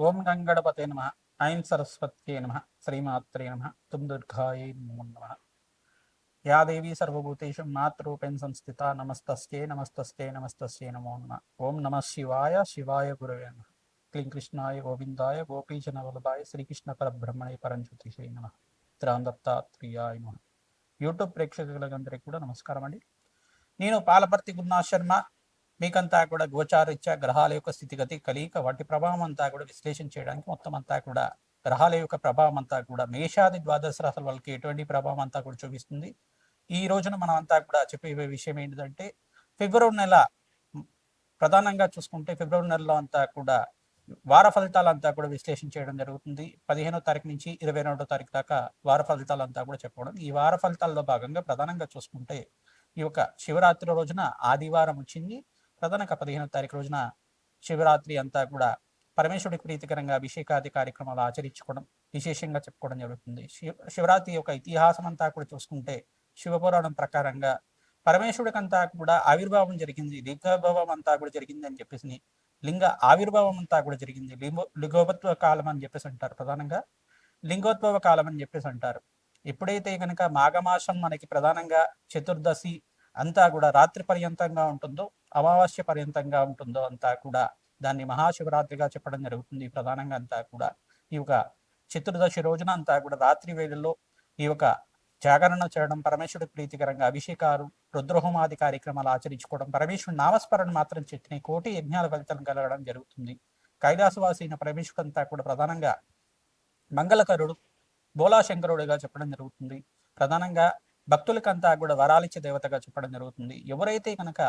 ఓం గంగణపతే నమ. ఐం సరస్వత్యే నమ. శ్రీమాత్రే నమ. తుం దుర్గాయై నమో నమ. యా దేవీ సర్వభూతేషు మాతృరూపేణ సంస్థిత నమస్తస్యై నమస్తస్యై నమస్తస్యై నమో నమ. ఓం నమ శివాయ శివాయ గురవే నమ. క్లీం కృష్ణాయ గోవిందాయ గోపీజన వల్లభాయ శ్రీకృష్ణ పరబ్రహ్మణే పరంజ్యోతిషే నమ. త్రాందత్తాత్రేయాయ నమ. యూట్యూబ్ ప్రేక్షకులందరికీ కూడా నమస్కారం అండి. నేను పాలపర్తి గురునాథ్ శర్మ. మీకంతా కూడా గోచారీత్యా గ్రహాల యొక్క స్థితిగతి కలియిక వాటి ప్రభావం అంతా కూడా విశ్లేషణ చేయడానికి మొత్తం అంతా కూడా గ్రహాల యొక్క ప్రభావం అంతా కూడా మేషాది ద్వాదశ రాశుల వాళ్ళకి ఎటువంటి ప్రభావం అంతా కూడా చూపిస్తుంది. ఈ రోజున మనం అంతా కూడా చెప్పే విషయం ఏంటిదంటే ఫిబ్రవరి నెల ప్రధానంగా చూసుకుంటే ఫిబ్రవరి నెలలో అంతా కూడా వార ఫలితాలంతా కూడా విశ్లేషణ చేయడం జరుగుతుంది. 15వ తారీఖు నుంచి 22వ తారీఖు దాకా వార ఫలితాలంతా కూడా చెప్పుకోవడం. ఈ వార ఫలితాల్లో భాగంగా ప్రధానంగా చూసుకుంటే ఈ యొక్క శివరాత్రి రోజున ఆదివారం వచ్చింది. ప్రధానంగా 15వ తారీఖు రోజున శివరాత్రి అంతా కూడా పరమేశ్వరుడికి ప్రీతికరంగా అభిషేకాది కార్యక్రమాలు ఆచరించుకోవడం విశేషంగా చెప్పుకోవడం జరుగుతుంది. శివరాత్రి యొక్క ఇతిహాసం అంతా కూడా చూసుకుంటే శివపురాణం ప్రకారంగా పరమేశ్వరుడికంతా కూడా ఆవిర్భావం జరిగింది, లింగోద్భవం అంతా కూడా జరిగింది అని చెప్పేసి, లింగ ఆవిర్భావం అంతా కూడా జరిగింది, లింగోద్భవ కాలం అని చెప్పేసి అంటారు. ప్రధానంగా లింగోద్భవ కాలం అని చెప్పేసి అంటారు. ఎప్పుడైతే కనుక మాఘమాసం మనకి ప్రధానంగా చతుర్దశి అంతా కూడా రాత్రి పర్యంతంగా ఉంటుందో, అమావాస్య పర్యంతంగా ఉంటుందో అంతా కూడా దాన్ని మహాశివరాత్రిగా చెప్పడం జరుగుతుంది. ప్రధానంగా అంతా కూడా ఈ యొక్క చతుర్దశి రోజున అంతా కూడా రాత్రి వేళల్లో ఈ యొక్క జాగరణ చేయడం, పరమేశ్వరుడికి ప్రీతికరంగా అభిషేకాలు, రుద్రహోమాది కార్యక్రమాలు ఆచరించుకోవడం, పరమేశ్వరుడు నామస్మరణ మాత్రం చెట్టిన కోటి యజ్ఞాల ఫలితం కలగడం జరుగుతుంది. కైలాసవాసి అయిన పరమేశ్వరుడు అంతా కూడా ప్రధానంగా మంగళకరుడు, బోలాశంకరుడిగా చెప్పడం జరుగుతుంది. ప్రధానంగా భక్తులకంతా కూడా వరాలిచ్చే దేవతగా చెప్పడం జరుగుతుంది. ఎవరైతే కనుక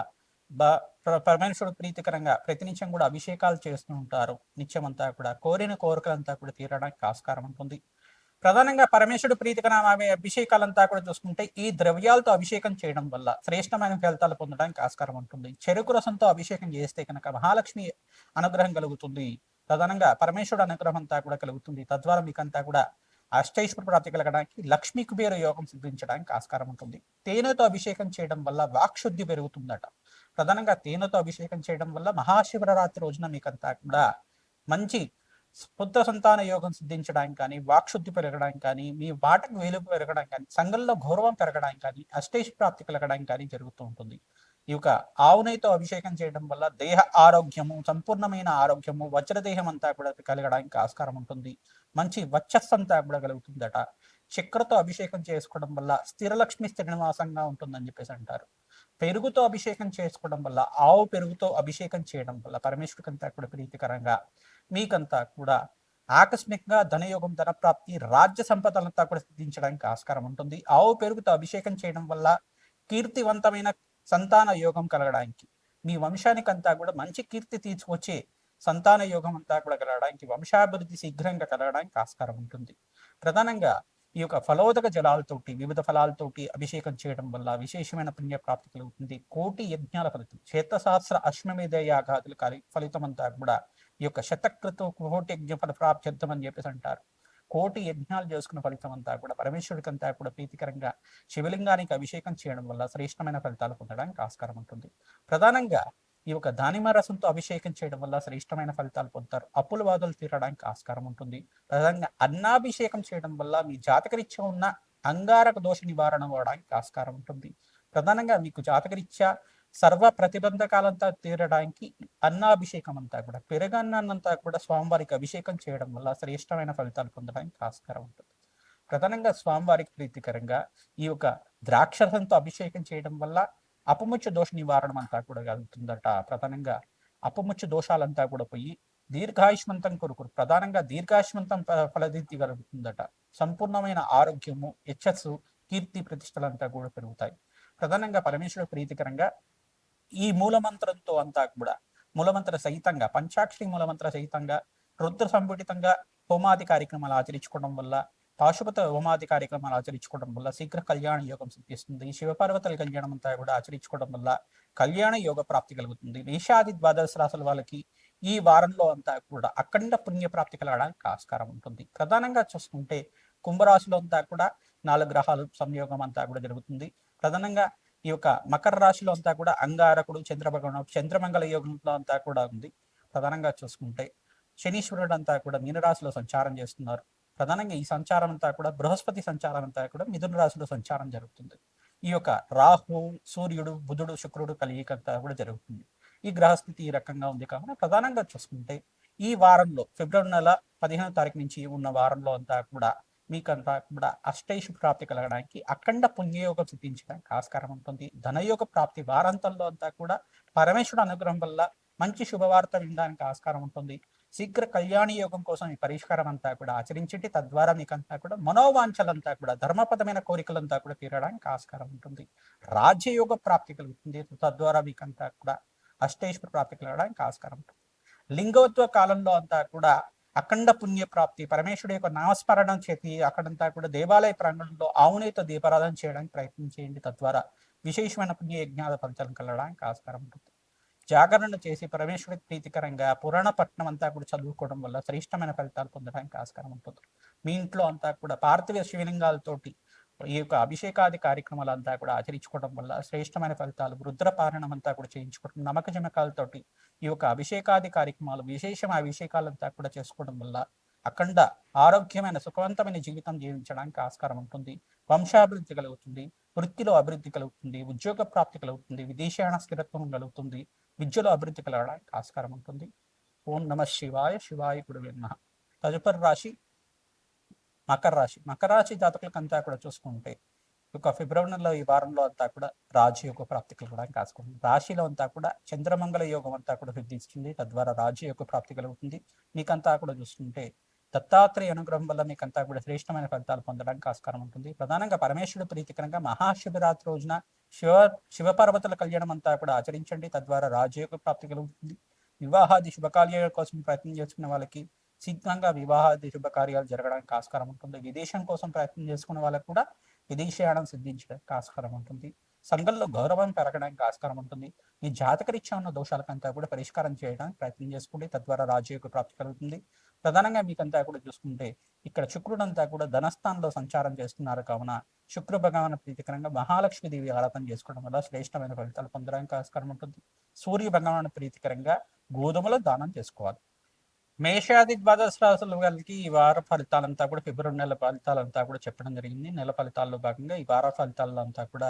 పరమేశ్వరుడు ప్రీతికరంగా ప్రతినిత్యం కూడా అభిషేకాలు చేస్తూ ఉంటారో నిత్యమంతా కూడా కోరిన కోరికలంతా కూడా తీరడానికి ఆస్కారం ఉంటుంది. ప్రధానంగా పరమేశ్వరుడు ప్రీతికరమైన అభిషేకాలంతా కూడా చూసుకుంటే ఈ ద్రవ్యాలతో అభిషేకం చేయడం వల్ల శ్రేష్టమైన ఫలితాలు పొందడానికి ఆస్కారం ఉంటుంది. చెరుకు రసంతో అభిషేకం చేస్తే కనుక మహాలక్ష్మి అనుగ్రహం కలుగుతుంది. ప్రధానంగా పరమేశ్వరుడు అనుగ్రహం అంతా కూడా కలుగుతుంది. తద్వారా మీకంతా కూడా అష్టైశ్వర ప్రాప్తి కలగడానికి, లక్ష్మీ కుబేర యోగం సిద్ధించడానికి ఆస్కారం ఉంటుంది. తేనెతో అభిషేకం చేయడం వల్ల వాక్శుద్ధి పెరుగుతుందట. ప్రధానంగా తేనెతో అభిషేకం చేయడం వల్ల మహాశివరాత్రి రోజున మీకంతా కూడా మంచి పుత్ర సంతాన యోగం సిద్ధించడానికి కానీ, వాక్శుద్ధి పెరగడానికి కానీ, మీ వాటకు వెలుగు పెరగడానికి కానీ, సంఘంలో గౌరవం పెరగడానికి కానీ, అష్టైష్ ప్రాప్తి కలగడానికి కానీ జరుగుతూ ఉంటుంది. ఈ యొక్క ఆవునైతో అభిషేకం చేయడం వల్ల దేహ ఆరోగ్యము, సంపూర్ణమైన ఆరోగ్యము, వజ్రదేహం అంతా కూడా కలగడానికి ఆస్కారం ఉంటుంది. మంచి వచ్చస్సు అంతా కూడా కలుగుతుందట. చక్రతో అభిషేకం చేసుకోవడం వల్ల స్థిరలక్ష్మి స్థిర నివాసంగా ఉంటుందని చెప్పేసి అంటారు. పెరుగుతో అభిషేకం చేసుకోవడం వల్ల, ఆవు పెరుగుతో అభిషేకం చేయడం వల్ల పరమేశ్వరుడికంతా కూడా ప్రీతికరంగా మీకంతా కూడా ఆకస్మికంగా ధనయోగం, ధనప్రాప్తి, రాజ్య సంపదలంతా కూడా సిద్ధించడానికి ఆస్కారం ఉంటుంది. ఆవు పెరుగుతో అభిషేకం చేయడం వల్ల కీర్తివంతమైన సంతాన యోగం కలగడానికి, మీ వంశానికి అంతా కూడా మంచి కీర్తి తీసుకొచ్చే సంతాన యోగం అంతా కూడా కలగడానికి, వంశాభివృద్ధి శీఘ్రంగా కలగడానికి ఆస్కారం ఉంటుంది. ప్రధానంగా ఈ యొక్క ఫలోదక జలాలతోటి, వివిధ ఫలాలతోటి అభిషేకం చేయడం వల్ల విశేషమైన పుణ్యప్రాప్తి కలుగుతుంది. కోటి యజ్ఞాల ఫలితం, శతసహస్ర అశ్వమేధ యాగాదుల ఫలితం అంతా కూడా ఈ యొక్క శతకృత కోటి యజ్ఞ ఫల ప్రాప్త్యర్థం అని చెప్పేసి అంటారు. కోటి యజ్ఞాలు చేసుకున్న ఫలితం అంతా కూడా పరమేశ్వరుడికి అంతా కూడా ప్రీతికరంగా శివలింగానికి అభిషేకం చేయడం వల్ల శ్రేష్టమైన ఫలితాలు పొందడానికి ఆస్కారం ఉంటుంది. ప్రధానంగా ఈ యొక్క దానిమ్మ రసంతో అభిషేకం చేయడం వల్ల శ్రేష్టమైన ఫలితాలు పొందుతారు. అప్పుల బాధలు తీరడానికి ఆస్కారం ఉంటుంది. ప్రధానంగా అన్నాభిషేకం చేయడం వల్ల మీ జాతకరీత్యా ఉన్న అంగారక దోష నివారణ అవ్వడానికి ఆస్కారం ఉంటుంది. ప్రధానంగా మీకు జాతకరీత్యా సర్వ ప్రతిబంధకాలంతా తీరడానికి అన్నాభిషేకం అంతా కూడా, పెరుగన్నాన్నంతా కూడా స్వామివారికి అభిషేకం చేయడం వల్ల శ్రేష్టమైన ఫలితాలు పొందడానికి ఆస్కారం ఉంటుంది. ప్రధానంగా స్వామివారికి ప్రీతికరంగా ఈ యొక్క ద్రాక్షరసంతో అభిషేకం చేయడం వల్ల అపముచ్చ దోష నివారణం అంతా కూడా కలుగుతుందట. ప్రధానంగా అపముచ్చ దోషాలంతా కూడా పోయి దీర్ఘాయుష్మంతం కొరకు, ప్రధానంగా దీర్ఘాయుష్మంతం ఫలదిద్ది కలుగుతుందట. సంపూర్ణమైన ఆరోగ్యము, యశస్సు, కీర్తి ప్రతిష్టలంతా కూడా పెరుగుతాయి. ప్రధానంగా పరమేశ్వరుడు ప్రీతికరంగా ఈ మూలమంత్రంతో అంతా కూడా మూలమంత్ర సహితంగా, పంచాక్షరి మూలమంత్ర సహితంగా రుద్ర సంపుటితంగా హోమాది కార్యక్రమాలు ఆచరించుకోవడం వల్ల, పాశుపత హోమాది కార్యక్రమాలు ఆచరించుకోవడం వల్ల శీఘ్ర కళ్యాణ యోగం సిద్ధిస్తుంది. శివపార్వతుల కళ్యాణం అంతా కూడా ఆచరించుకోవడం వల్ల కళ్యాణ యోగ ప్రాప్తి కలుగుతుంది. మేషాది ద్వాదశ రాశుల వాళ్ళకి ఈ వారంలో అంతా కూడా అఖండ పుణ్యప్రాప్తి కలగడానికి ఆస్కారం ఉంటుంది. ప్రధానంగా చూసుకుంటే కుంభరాశిలో అంతా కూడా 4 గ్రహాలు సంయోగం అంతా కూడా జరుగుతుంది. ప్రధానంగా ఈ యొక్క మకర రాశిలో అంతా కూడా అంగారకుడు, చంద్రమంగళ యోగంలో అంతా కూడా ఉంది. ప్రధానంగా చూసుకుంటే శనీశ్వరుడు అంతా కూడా మీనరాశిలో సంచారం చేస్తున్నారు. ప్రధానంగా ఈ సంచారం అంతా కూడా బృహస్పతి సంచారం అంతా కూడా మిథున రాశిలో సంచారం జరుగుతుంది. ఈ యొక్క రాహు, సూర్యుడు, బుధుడు, శుక్రుడు కలయిక అంతా కూడా జరుగుతుంది. ఈ గ్రహస్థితి ఈ రకంగా ఉంది కావున ప్రధానంగా చూసుకుంటే ఈ వారంలో ఫిబ్రవరి నెల 15వ తారీఖు నుంచి ఉన్న వారంలో అంతా కూడా మీకంతా కూడా అష్టైషు ప్రాప్తి కలగడానికి అఖండ పుణ్యయోగం సిద్ధించడానికి ఆస్కారం ఉంటుంది. ధనయోగ ప్రాప్తి వారాంతంలో అంతా కూడా పరమేశ్వరుడు అనుగ్రహం వల్ల మంచి శుభవార్త వినడానికి ఆస్కారం ఉంటుంది. శీఘ్ర కళ్యాణ యోగం కోసం ఈ పరిష్కారం అంతా కూడా ఆచరించండి. తద్వారా మీకంతా కూడా మనోవాంఛలంతా కూడా ధర్మపదమైన కోరికలంతా కూడా తీరడానికి ఆస్కారం ఉంటుంది. రాజ్యయోగ ప్రాప్తి కలుగుతుంది. తద్వారా మీకంతా కూడా అష్టైశ్వర ప్రాప్తి కలగడానికి ఆస్కారం ఉంటుంది. లింగోద్భవ కాలంలో అంతా కూడా అఖండ పుణ్య ప్రాప్తి, పరమేశ్వరుడు యొక్క నామస్మరణం చేతి అక్కడంతా కూడా దేవాలయ ప్రాంగణంలో ఆవునేతో దీపారాధన చేయడానికి ప్రయత్నం చేయండి. తద్వారా విశేషమైన పుణ్య యజ్ఞాల ఫలితాలను కలగడానికి ఆస్కారం ఉంటుంది. జాగరణ చేసి పరమేశ్వరుడికి ప్రీతికరంగా పురాణ పట్టణం అంతా కూడా చదువుకోవడం వల్ల శ్రేష్టమైన ఫలితాలు పొందడానికి ఆస్కారం ఉంటుంది. మీ ఇంట్లో అంతా కూడా పార్థివ శివలింగాలతోటి ఈ యొక్క అభిషేకాది కార్యక్రమాలు అంతా కూడా ఆచరించుకోవడం వల్ల శ్రేష్టమైన ఫలితాలు, రుద్రపారణం అంతా కూడా చేయించుకోవడం, నమ్మక జమకాలతోటి ఈ యొక్క అభిషేకాది కార్యక్రమాలు, విశేషమైన అభిషేకాలంతా కూడా చేసుకోవడం వల్ల అఖండ ఆరోగ్యమైన సుఖవంతమైన జీవితం జీవించడానికి ఆస్కారం ఉంటుంది. వంశాభివృద్ధి కలుగుతుంది, వృత్తిలో అభివృద్ధి కలుగుతుంది, ఉద్యోగ ప్రాప్తి కలుగుతుంది, విదేశాన స్థిరత్వం కలుగుతుంది, విద్యలో అభివృద్ధి కలగడానికి ఆస్కారం ఉంటుంది. ఓం నమ శివాయ. శివాయ గురువే నమః. తదుపరి రాశి మకర రాశి. మకర రాశి జాతకులకంతా కూడా చూసుకుంటే ఒక ఫిబ్రవరి నెలలో ఈ వారంలో అంతా కూడా రాజయోగ ప్రాప్తి కలగడానికి ఆస్కారం. రాశిలో అంతా కూడా చంద్రమంగళ యోగం అంతా కూడా సిద్ధిస్తుంది. తద్వారా రాజయోగ ప్రాప్తి కలుగుతుంది. మీకంతా కూడా చూసుకుంటే దత్తాత్రేయ అనుగ్రహం వల్ల మీకంతా కూడా శ్రేష్టమైన ఫలితాలు పొందడానికి ఆస్కారం ఉంటుంది. ప్రధానంగా పరమేశ్వరుడు ప్రీతికరంగా మహాశివరాత్రి రోజున శివపార్వతుల కళ్యాణం అంతా కూడా ఆచరించండి. తద్వారా రాజయోగ ప్రాప్తి కలుగుతుంది. వివాహాది శుభకార్యాల కోసం ప్రయత్నం చేసుకున్న వాళ్ళకి శీఘ్రంగా వివాహాది శుభకార్యాలు జరగడానికి ఆస్కారం ఉంటుంది. విదేశం కోసం ప్రయత్నం చేసుకున్న వాళ్ళకు కూడా విదేశీయానం సిద్ధించడానికి ఆస్కారం ఉంటుంది. సంఘంలో గౌరవం పెరగడానికి ఆస్కారం ఉంటుంది. మీ జాతకరీత్యా ఉన్న దోషాలకంతా కూడా పరిష్కారం చేయడానికి ప్రయత్నం చేసుకోండి. తద్వారా రాజయోగ ప్రాప్తి కలుగుతుంది. ప్రధానంగా మీకంతా కూడా చూసుకుంటే ఇక్కడ శుక్రుడు అంతా కూడా ధనస్థానంలో సంచారం చేస్తున్నారు కావున శుక్ర భగవాన్ ప్రీతికరంగా మహాలక్ష్మీదేవి ఆరాధన చేసుకోవడం వల్ల శ్రేష్టమైన ఫలితాలు పొందడానికి ఆస్కారం ఉంటుంది. సూర్య భగవాన్ ప్రీతికరంగా గోధుమలు దానం చేసుకోవాలి. మేషాది ద్వాదశ రాశుల వాళ్ళకి ఈ వార ఫలితాలంతా కూడా ఫిబ్రవరి నెల ఫలితాలంతా కూడా చెప్పడం జరిగింది. నెల ఫలితాల్లో భాగంగా ఈ వార ఫలితాల్లో అంతా కూడా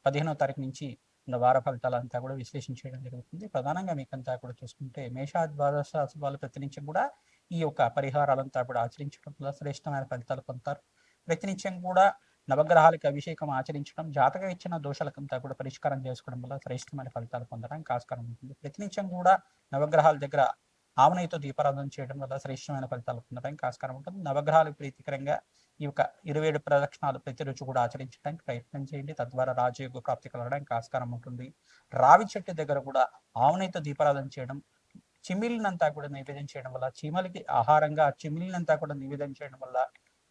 15వ తారీఖు నుంచి వార ఫలితాలంతా కూడా విశ్లేషణ చేయడం జరుగుతుంది. ప్రధానంగా మీకంతా కూడా చూసుకుంటే మేషాది ద్వాదశ రాశి వాళ్ళు ప్రతినిత్యం కూడా ఈ యొక్క పరిహారాలంతా కూడా ఆచరించడం వల్ల శ్రేష్టమైన ఫలితాలు పొందుతారు. ప్రతినిత్యం కూడా నవగ్రహాలకు అభిషేకం ఆచరించడం, జాతక ఇచ్చిన దోషాలకంతా కూడా పరిష్కారం చేసుకోవడం వల్ల శ్రేష్టమైన ఫలితాలు పొందడానికి ఆస్కారం ఉంటుంది. ప్రతినిత్యం కూడా నవగ్రహాల దగ్గర ఆవునేతో దీపారాధన చేయడం వల్ల శ్రేష్టమైన ఫలితాలు పొందడానికి ఆస్కారం ఉంటుంది. నవగ్రహాలకు ప్రీతికరంగా ఈ యొక్క 27 ప్రదక్షిణాలు ప్రతిరోజు కూడా ఆచరించడానికి ప్రయత్నం చేయండి. తద్వారా రాజయోగ ప్రాప్తి కలగడానికి ఆస్కారం ఉంటుంది. రావి చెట్టు దగ్గర కూడా ఆవునేతో దీపారాధన చేయడం, చిమిలినంతా కూడా నివేదన చేయడం వల్ల, చీమలకి ఆహారంగా చిమిలినంతా కూడా నివేదన చేయడం వల్ల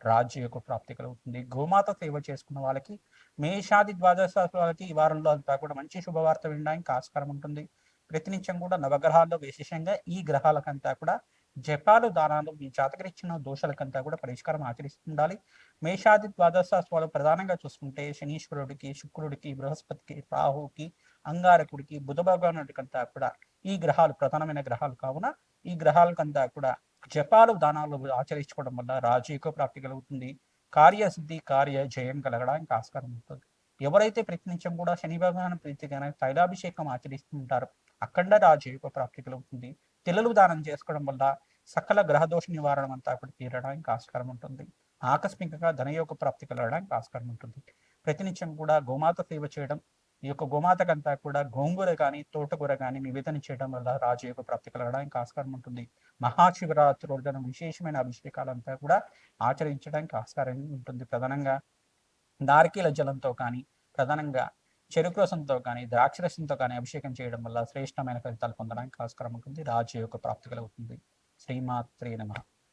రాజయోగ ప్రాప్తి కలుగుతుంది. గోమాత సేవ చేసుకున్న వాళ్ళకి మేషాది ద్వాదశ వాళ్ళకి ఈ వారంలో అంతా కూడా మంచి శుభవార్త వినడానికి ఆస్కారం ఉంటుంది. ప్రతినిత్యం కూడా నవగ్రహాల్లో విశేషంగా ఈ గ్రహాలకంతా కూడా జపాలు దానాలు మీ జాతకరిచ్చిన దోషాలకంతా కూడా పరిష్కారం ఆచరిస్తుండాలి. మేషాది ద్వాదశ వాళ్ళు ప్రధానంగా చూసుకుంటే శనీశ్వరుడికి, శుక్రుడికి, బృహస్పతికి, రాహుకి, అంగారకుడికి, బుధ భగవానుడికంతా కూడా ఈ గ్రహాలు ప్రధానమైన గ్రహాలు కావున ఈ గ్రహాలకంతా కూడా జపాలు దానాలు ఆచరించుకోవడం వల్ల రాజయోగ ప్రాప్తి కలుగుతుంది. కార్యసిద్ధి, కార్య జయం కలగడానికి ఆస్కారం ఉంటుంది. ఎవరైతే ప్రతినిత్యం కూడా శని భగవాన్ ప్రీతిగా తైలాభిషేకం ఆచరిస్తుంటారో అఖండ రాజయోగ ప్రాప్తి కలుగుతుంది. తెల్లలు దానం చేసుకోవడం వల్ల సకల గ్రహదోష నివారణ అంతా కూడా తీరడానికి ఆస్కారం ఉంటుంది. ఆకస్మికంగా ధనయోగ ప్రాప్తి కలగడానికి ఆస్కారం ఉంటుంది. ప్రతినిత్యం కూడా గోమాత సేవ చేయడం, ఈ యొక్క గోమాతకంతా కూడా గోంగూర కానీ తోటకూర కానీ నివేదన చేయడం వల్ల రాజయోగ ప్రాప్తి కలగడానికి ఆస్కారం ఉంటుంది. మహాశివరాత్రి రోజున విశేషమైన అభిషేకాలంతా కూడా ఆచరించడానికి ఆస్కారం ఉంటుంది. ప్రధానంగా నారికేల జలంతో కానీ, ప్రధానంగా చెరుకు రసంతో కానీ, ద్రాక్షరసంతో కానీ అభిషేకం చేయడం వల్ల శ్రేష్టమైన ఫలితాలు పొందడానికి ఆస్కారం ఉంటుంది. రాజయోగ ప్రాప్తి కలుగుతుంది. శ్రీమాత్రే నమః.